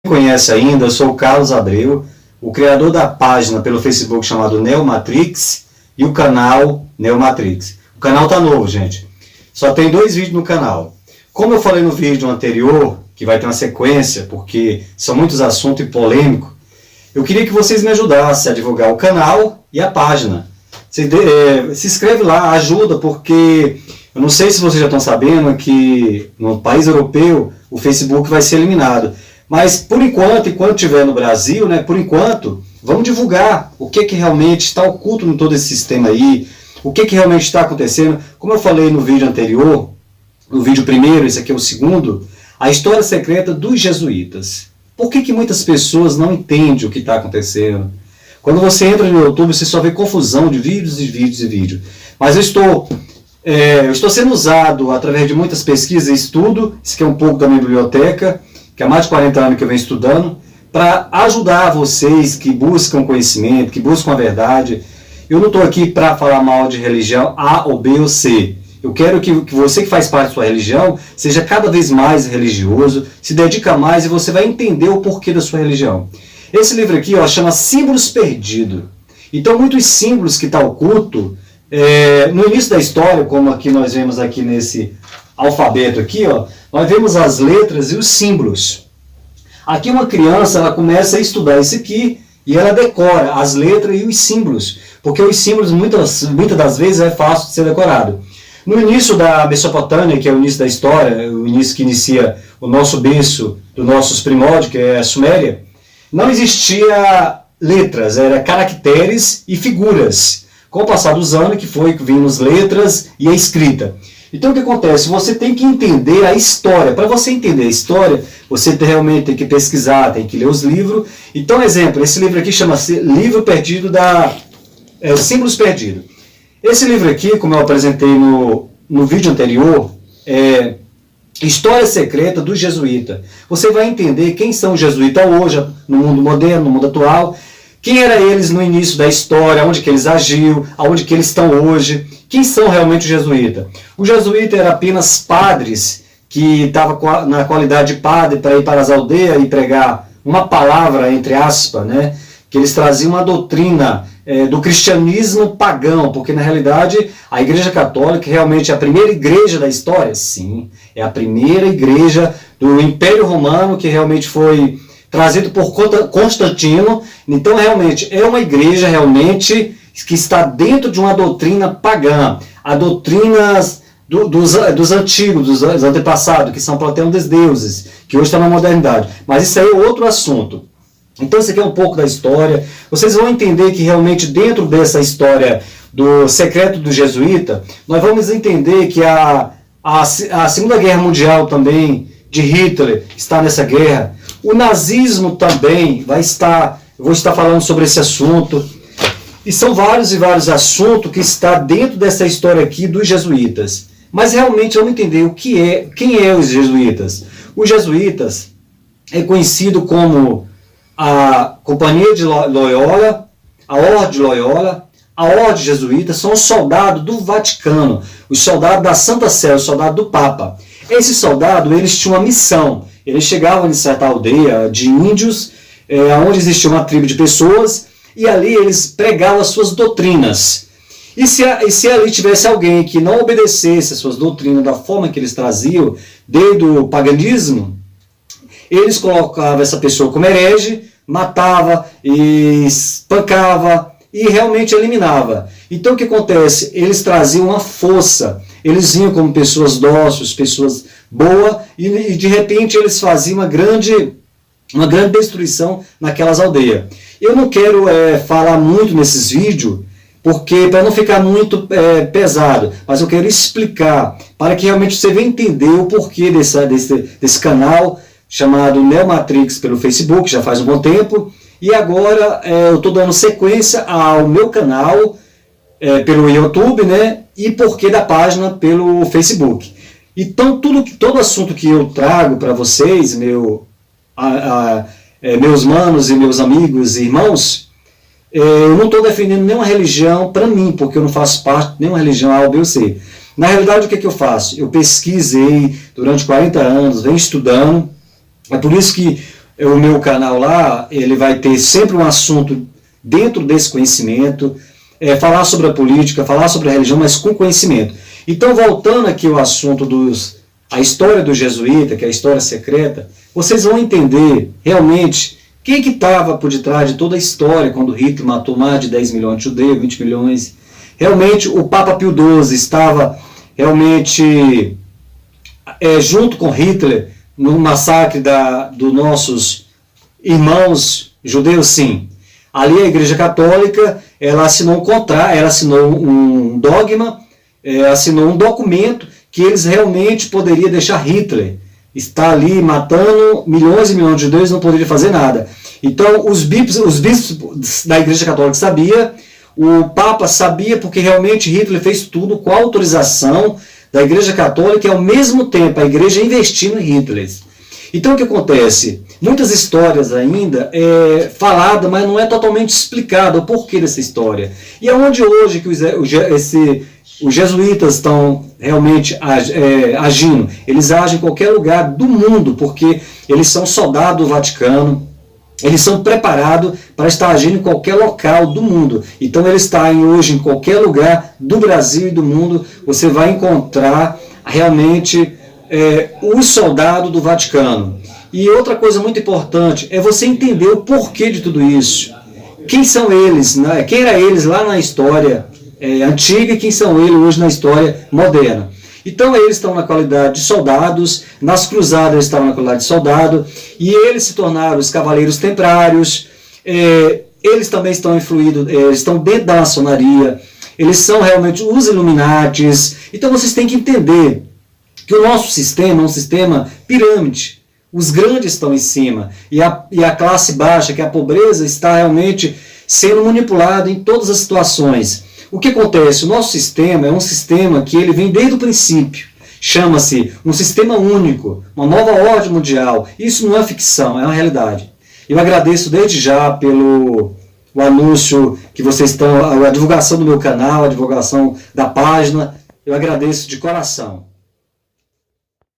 Conhece ainda, eu sou o Carlos Abreu, o criador da página pelo Facebook chamado Neomatrix e o canal Neomatrix. O canal tá novo, gente. Só tem 2 vídeos no canal. Como eu falei no vídeo anterior, que vai ter uma sequência, porque são muitos assuntos e polêmicos, eu queria que vocês me ajudassem a divulgar o canal e a página. Se inscreve lá, ajuda, porque eu não sei se vocês já estão sabendo que no país europeu o Facebook vai ser eliminado. Mas, por enquanto, enquanto estiver no Brasil, né, por enquanto, vamos divulgar o que realmente está oculto em todo esse sistema aí, o que realmente está acontecendo. Como eu falei no vídeo anterior, no vídeo primeiro, esse aqui é o segundo, a história secreta dos jesuítas. Por que muitas pessoas não entendem o que está acontecendo? Quando você entra no YouTube, você só vê confusão de vídeos e vídeos e vídeos. Mas eu estou sendo usado através de muitas pesquisas e estudo, isso aqui é um pouco da minha biblioteca, que há mais de 40 anos que eu venho estudando, para ajudar vocês que buscam conhecimento, que buscam a verdade. Eu não estou aqui para falar mal de religião A ou B ou C. Eu quero que você que faz parte da sua religião seja cada vez mais religioso, se dedica mais e você vai entender o porquê da sua religião. Esse livro aqui chama Símbolos Perdidos. Então muitos símbolos que estão ocultos, no início da história, como aqui nós vemos aqui nesse alfabeto aqui, nós vemos as letras e os símbolos. Aqui uma criança ela começa a estudar isso aqui e ela decora as letras e os símbolos, porque os símbolos muitas das vezes é fácil de ser decorado. No início da Mesopotâmia, que é o início da história, o início que inicia o nosso berço dos nossos primórdios, que é a Suméria, não existia letras, era caracteres e figuras. Com o passar dos anos que vimos letras e a escrita. Então o que acontece? Você tem que entender a história. Para você entender a história, você realmente tem que pesquisar, tem que ler os livros. Então, exemplo, esse livro aqui chama-se Livro Perdido Símbolos Perdidos. Esse livro aqui, como eu apresentei no vídeo anterior, é História Secreta dos Jesuítas. Você vai entender quem são os jesuítas hoje, no mundo moderno, no mundo atual. Quem eram eles no início da história, onde que eles agiam, aonde que eles estão hoje. Quem são realmente os jesuítas? Os jesuítas eram apenas padres que estavam na qualidade de padre para ir para as aldeias e pregar uma palavra, entre aspas, né? Que eles traziam uma doutrina do cristianismo pagão, porque na realidade a Igreja Católica realmente é a primeira igreja da história. Sim, é a primeira igreja do Império Romano que realmente foi trazido por Constantino. Então realmente é uma igreja realmente que está dentro de uma doutrina pagã, a doutrina dos antigos, dos antepassados, que são Platão dos deuses, que hoje está na modernidade. Mas isso aí é outro assunto. Então isso aqui é um pouco da história. Vocês vão entender que realmente dentro dessa história do secreto do jesuíta, nós vamos entender que a Segunda Guerra Mundial também, de Hitler, está nessa guerra. O nazismo também vou estar falando sobre esse assunto. E são vários e vários assuntos que estão dentro dessa história aqui dos jesuítas. Mas realmente vamos entender quem é os jesuítas. Os jesuítas é conhecido como a Companhia de Loyola, a Ordem de Loyola, a Ordem Jesuíta, são os soldados do Vaticano, os soldados da Santa Sé, os soldados do Papa. Esses soldados, eles tinham uma missão. Eles chegavam em certa aldeia de índios, onde existia uma tribo de pessoas, e ali eles pregavam as suas doutrinas. E se ali tivesse alguém que não obedecesse as suas doutrinas da forma que eles traziam, desde o paganismo, eles colocavam essa pessoa como herege, matava, e espancava e realmente eliminava. Então o que acontece? Eles traziam uma força, eles vinham como pessoas dóceis, pessoas boas, e de repente eles faziam uma grande destruição naquelas aldeias. Eu não quero falar muito nesses vídeos, porque para não ficar muito pesado, mas eu quero explicar, para que realmente você venha entender o porquê desse canal, chamado Neomatrix pelo Facebook, já faz um bom tempo, e agora eu estou dando sequência ao meu canal pelo YouTube, né, e porquê da página pelo Facebook. Então todo assunto que eu trago para vocês, meus manos e meus amigos e irmãos, eu não estou defendendo nenhuma religião para mim, porque eu não faço parte de nenhuma religião A ou B ou C. Na realidade, o que eu faço? Eu pesquisei durante 40 anos, venho estudando. É por isso que o meu canal lá, ele vai ter sempre um assunto dentro desse conhecimento, falar sobre a política, falar sobre a religião, mas com conhecimento. Então, voltando aqui ao assunto a história do jesuíta, que é a história secreta, vocês vão entender realmente quem que estava por detrás de toda a história, quando Hitler matou mais de 10 milhões de judeus, 20 milhões. Realmente, o Papa Pio XII estava realmente junto com Hitler no massacre dos nossos irmãos judeus, sim. Ali a Igreja Católica, ela assinou um dogma, assinou um documento que eles realmente poderiam deixar Hitler estar ali matando milhões e milhões de judeus e não poderia fazer nada. Então os bispos da Igreja Católica sabiam, o Papa sabia, porque realmente Hitler fez tudo com a autorização da Igreja Católica e ao mesmo tempo a Igreja investindo em Hitler. Então o que acontece? Muitas histórias ainda faladas, mas não é totalmente explicado o porquê dessa história. E aonde hoje que os jesuítas estão realmente agindo? Eles agem em qualquer lugar do mundo, porque eles são soldados do Vaticano, eles são preparados para estar agindo em qualquer local do mundo. Então eles estão hoje em qualquer lugar do Brasil e do mundo, você vai encontrar realmente os soldados do Vaticano. E outra coisa muito importante é você entender o porquê de tudo isso. Quem são eles, né? Quem era eles lá na história antiga e quem são eles hoje na história moderna. Então eles estão na qualidade de soldados, nas cruzadas eles estavam na qualidade de soldado, e eles se tornaram os cavaleiros templários, eles também estão influídos, estão dentro da maçonaria, eles são realmente os Illuminatis. Então vocês têm que entender que o nosso sistema é um sistema pirâmide. Os grandes estão em cima, e a classe baixa, que é a pobreza, está realmente sendo manipulada em todas as situações. O que acontece? O nosso sistema é um sistema que ele vem desde o princípio. Chama-se um sistema único, uma nova ordem mundial. Isso não é ficção, é uma realidade. Eu agradeço desde já pelo anúncio que vocês estão, a divulgação do meu canal, a divulgação da página. Eu agradeço de coração.